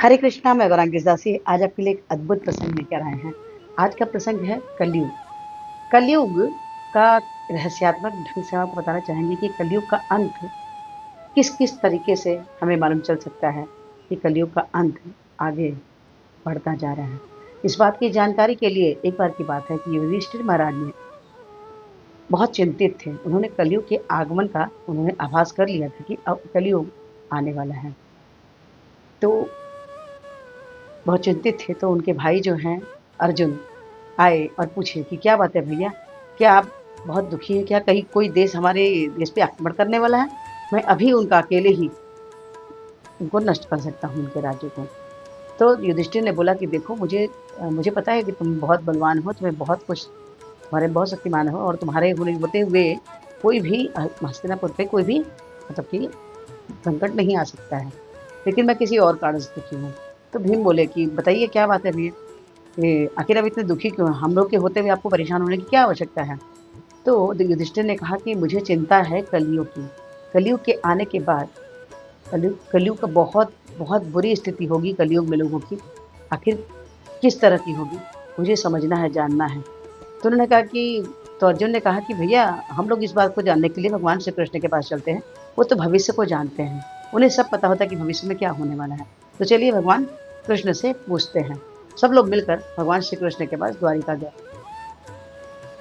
हरे कृष्णा, मैं गौरांगी दासी आज आपके लिए एक अद्भुत प्रसंग लेकर आए हैं। आज का प्रसंग है कलयुग। कलयुग का रहस्यात्मक ढंग से हम आपको बताना चाहेंगे कि कलयुग का अंत किस-किस तरीके से हमें मालूम चल सकता है कि कलयुग का अंत आगे बढ़ता जा रहा है। इस बात की जानकारी के लिए एक बार की बात है कि युधिष्ठिर महाराज ने बहुत चिंतित थे। उन्होंने कलयुग के आगमन का उन्होंने आभास कर लिया था कि अब कलयुग आने वाला है। तो बहुत चिंतित थे, तो उनके भाई जो हैं अर्जुन आए और पूछे कि क्या बात है भैया? क्या आप बहुत दुखी हैं क्या? कहीं कोई देश हमारे देश पे आक्रमण करने वाला है? मैं अभी उनका अकेले ही उनको नष्ट कर सकता हूँ, उनके राज्य को। तो युधिष्ठिर ने बोला कि देखो मुझे पता है कि तुम बहुत बलवान हो, तुम्हें बहुत कुछ तुम्हारे बहुत शक्तिमान हो और तुम्हारे होते हुए कोई भी हस्तिनापुर पे कोई भी मतलब कि संकट नहीं आ सकता है। लेकिन मैं किसी और कारण से दुखी हूँ। तो भीम बोले कि बताइए क्या बात है भैया? ये आखिर आप इतने दुखी क्यों हैं? हम लोग के होते हुए आपको परेशान होने की क्या आवश्यकता है? तो युधिष्ठिर ने कहा कि मुझे चिंता है कलयुग की। कलयुग के आने के बाद कलयुग का बहुत बहुत बुरी स्थिति होगी कलयुग में लोगों की। आखिर किस तरह की होगी? मुझे समझना है, जानना है। तो उन्होंने कहा कि तो अर्जुन ने कहा कि भैया हम लोग इस बात को जानने के लिए भगवान श्री कृष्ण के पास चलते हैं। वो तो भविष्य को जानते हैं। उन्हें सब पता होता है कि भविष्य में क्या होने वाला है। तो चलिए भगवान कृष्ण से पूछते हैं। सब लोग मिलकर भगवान श्री कृष्ण के पास द्वारिका गए।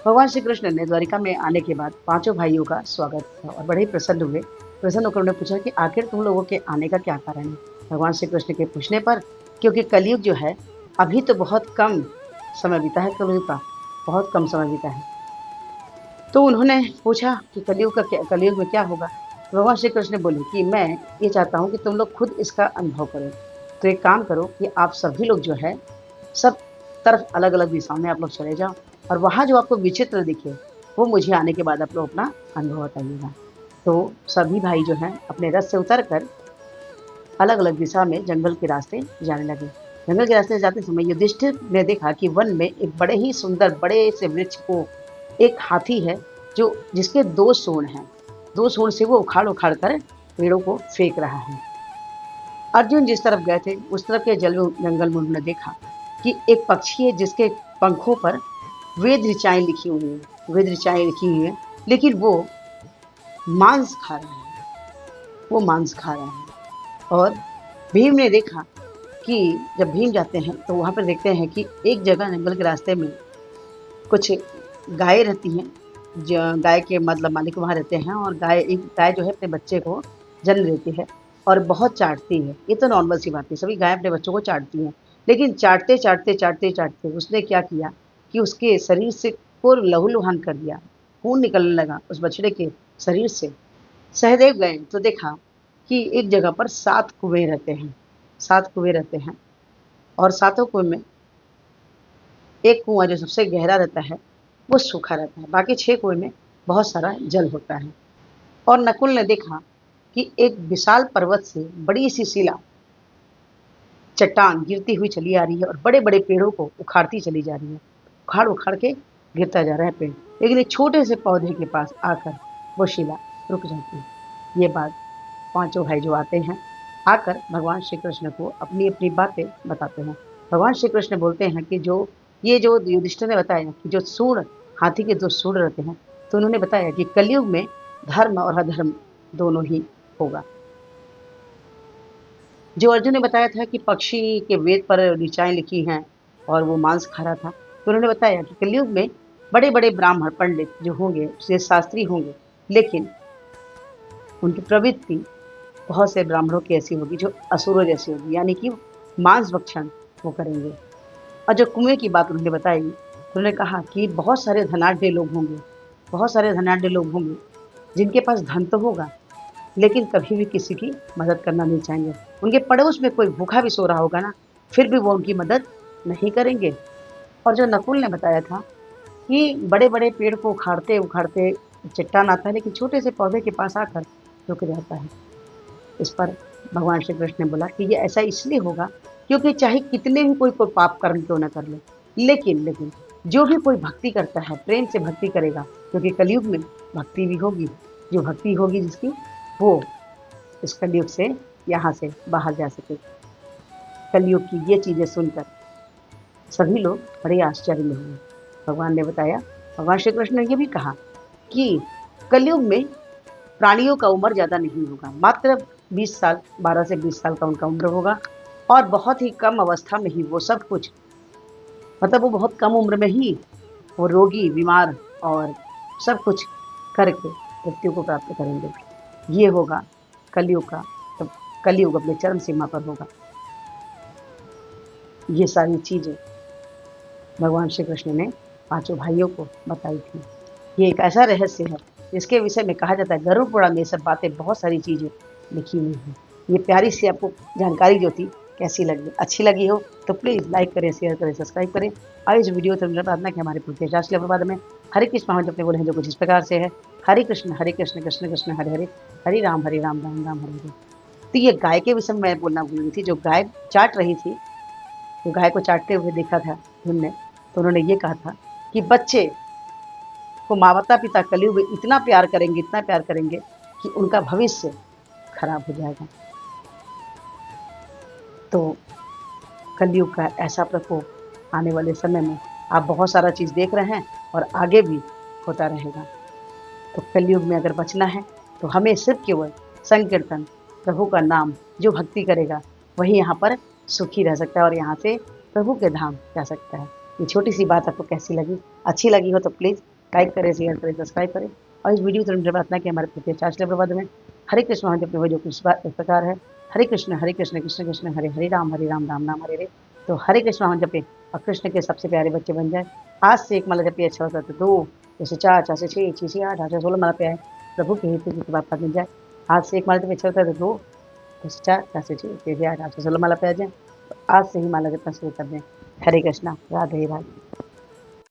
भगवान श्री कृष्ण ने द्वारिका में आने के बाद पांचों भाइयों का स्वागत किया और बड़े ही प्रसन्न हुए। प्रसन्न होकर उन्होंने पूछा कि आखिर तुम लोगों के आने का क्या कारण है? भगवान श्री कृष्ण के पूछने पर क्योंकि कलयुग जो है अभी तो बहुत कम समय बीता है, कलयुग का बहुत कम समय बीता है। तो उन्होंने पूछा कि कलयुग में क्या होगा? तो भगवान श्री कृष्ण बोले कि मैं ये चाहता हूँ कि तुम लोग खुद इसका अनुभव करो। तो एक काम करो कि आप सभी लोग जो है सब तरफ अलग-अलग दिशाओं में आप लोग चले जाओ और वहाँ जो आपको विचित्र दिखे, वो मुझे आने के बाद आप लोग अपना अनुभव बताइएगा। तो सभी भाई जो हैं अपने रथ से उतर कर अलग-अलग दिशा में जंगल के रास्ते जाने लगे। जंगल के रास्ते जाते समय युधिष्ठिर ने देखा कि वन में एक बड़े ही सुंदर बड़े से वृक्ष को एक हाथी है जो जिसके 2 सूंड हैं। 2 सूंड से वो उखाड़-उखाड़ कर पेड़ों को फेंक रहा है। अर्जुन जिस तरफ गए थे, उस तरफ के जंगल में उन्होंने देखा कि एक पक्षी है जिसके पंखों पर वेद ऋचाएँ लिखी हुई हैं, वेद ऋचाएँ लिखी हुई हैं, लेकिन वो मांस खा रहा है, वो मांस खा रहा है। और भीम ने देखा कि जब भीम जाते हैं, तो वहाँ पर देखते हैं कि एक जगह जंगल के रास्ते में कुछ गायें रहती हैं, गाय के मतलब मालिक वहाँ रहते हैं और एक गाय जो है अपने बच्चे को जन्म देती है और बहुत चाटती है। ये तो नॉर्मल सी बात है, सभी गाय अपने बच्चों को चाटती हैं। लेकिन चाटते उसने क्या किया कि उसके शरीर से को लहूलुहान कर दिया, खून निकलने लगा उस बछड़े के शरीर से। सहदेव गए तो देखा कि एक जगह पर 7 कुएँ रहते हैं, 7 कुएँ रहते हैं और सातों कुएँ में एक कुआँ जो सबसे गहरा रहता है, वो सूखा रहता है, बाकी 6 कुएँ में बहुत सारा जल होता है। और नकुल ने देखा कि एक विशाल पर्वत से बड़ी-सी शिला, चट्टान गिरती हुई चली आ रही है और बड़े-बड़े पेड़ों को उखाड़ती चली जा रही है। उखाड़-उखाड़ के गिरता जा रहा है पेड़, लेकिन एक छोटे से पौधे के पास आकर वो शिला रुक जाती है। ये बात पाँचों भाई जो आते हैं, आकर भगवान श्री कृष्ण को अपनी-अपनी बातें बताते हैं। भगवान श्री कृष्ण बोलते हैं कि ये जो युधिष्ठिर ने बताया कि जो सूँड हाथी के 2 सूँड रहते हैं, तो उन्होंने बताया कि कलयुग में धर्म और अधर्म दोनों ही होगा। जो अर्जुन ने बताया था कि पक्षी के वेद पर ऋचाएँ लिखी हैं और वो मांस खा रहा था, तो उन्होंने बताया कि कलयुग में बड़े-बड़े ब्राह्मण, पंडित जो होंगे, शास्त्री होंगे, लेकिन उनकी प्रवृत्ति बहुत से ब्राह्मणों की ऐसी होगी जो असुरों जैसी होगी, यानी कि मांस भक्षण वो करेंगे। और जो कुएँ की बात उन्होंने बताई, उन्होंने कहा कि बहुत सारे धनाढ्य लोग होंगे, बहुत सारे धनाढ्य लोग होंगे, जिनके पास धन तो होगा, लेकिन कभी भी किसी की मदद करना नहीं चाहेंगे। उनके पड़ोस में कोई भूखा भी सो रहा होगा ना, फिर भी वो उनकी मदद नहीं करेंगे। और जो नकुल ने बताया था कि बड़े-बड़े पेड़ को उखाड़ते-उखाड़ते चट्टान आता है, लेकिन छोटे से पौधे के पास आकर रुक जाता है। इस पर भगवान श्री कृष्ण ने बोला कि ये ऐसा इसलिए होगा क्योंकि चाहे कितने भी कोई पाप कर्म क्यों ना कर ले, लेकिन जो भी कोई भक्ति करता है, प्रेम से भक्ति करेगा, क्योंकि कलयुग में भक्ति भी होगी। जो भक्ति होगी जिसकी, वो इस कलयुग से यहाँ से बाहर जा सकेगा। कलयुग की ये चीज़ें सुनकर सभी लोग बड़े आश्चर्य में हुए। भगवान ने बताया, भगवान श्री कृष्ण ने ये भी कहा कि कलयुग में प्राणियों का उम्र ज़्यादा नहीं होगा, मात्र 20 साल, 12 से 20 साल का उनका उम्र होगा और बहुत ही कम अवस्था में ही वो सब कुछ, मतलब वो बहुत कम उम्र में ही वो रोगी, बीमार और सब कुछ करके मृत्यु को प्राप्त करेंगे। ये होगा कलयुग का, तब कलयुग अपने चरम सीमा पर होगा। ये सारी चीज़ें भगवान श्री कृष्ण ने पांचों भाइयों को बताई थी। ये एक ऐसा रहस्य है जिसके विषय में कहा जाता है गरुड़ पुराण में ये सब बातें, बहुत सारी चीज़ें लिखी हुई हैं। ये प्यारी सी आपको जानकारी जो थी कैसी लगी? अच्छी लगी हो तो प्लीज़ लाइक करें, शेयर करें, सब्सक्राइब करें और इस वीडियो से प्रार्थना कि हमारे पूरे शास्त्रीय प्रवाद में हरे कृष्ण महामंत्र अपने बोले हैं जो कुछ इस प्रकार से है, हरे कृष्ण कृष्ण कृष्ण हरे हरे, हरे राम राम राम हरे हरे। तो ये गाय के विषय में मैं बोलना भूल गई थी। जो गाय चाट रही थी, जो गाय को चाटते हुए देखा था उन्होंने, तो उन्होंने ये कहा था कि बच्चे को माता पिता कलयुग में इतना प्यार करेंगे, इतना प्यार करेंगे कि उनका भविष्य खराब हो जाएगा। तो कलयुग का ऐसा प्रकोप आने वाले समय में आप बहुत सारा चीज़ देख रहे हैं और आगे भी होता रहेगा। तो कलयुग में अगर बचना है तो हमें सिर्फ केवल संकीर्तन, प्रभु का नाम जो भक्ति करेगा वही यहाँ पर सुखी रह सकता है और यहाँ से प्रभु के धाम जा सकता है। ये छोटी सी बात आपको कैसी लगी? अच्छी लगी हो तो प्लीज़ लाइक करें, शेयर करें, सब्सक्राइब करें और इस वीडियो से प्रार्थना की हमारे प्रत्येक शास्त्रीय प्रबंध में हरे कृष्ण महादेव जो कुछ इस प्रकार है, हरे कृष्ण कृष्ण कृष्ण हरे हरे राम राम राम हरे हरे। तो हरे कृष्ण हम जपे और कृष्ण के सबसे प्यारे बच्चे बन जाए। आज से एक माला जपे अच्छा होता है तो 2, जैसे 4, 4 से 6, 6 से 8, 8 से 16 माला पे आए, प्रभु के हित की बात मिल जाए। आज से एक माला जब अच्छा होता है तो 2, जैसे 4, 4 से 6, 6 से 8, 8 से 16 माला पे आ जाए। तो आज से ही माला जपना शुरू कर दें। हरे कृष्णा, राधे राधे।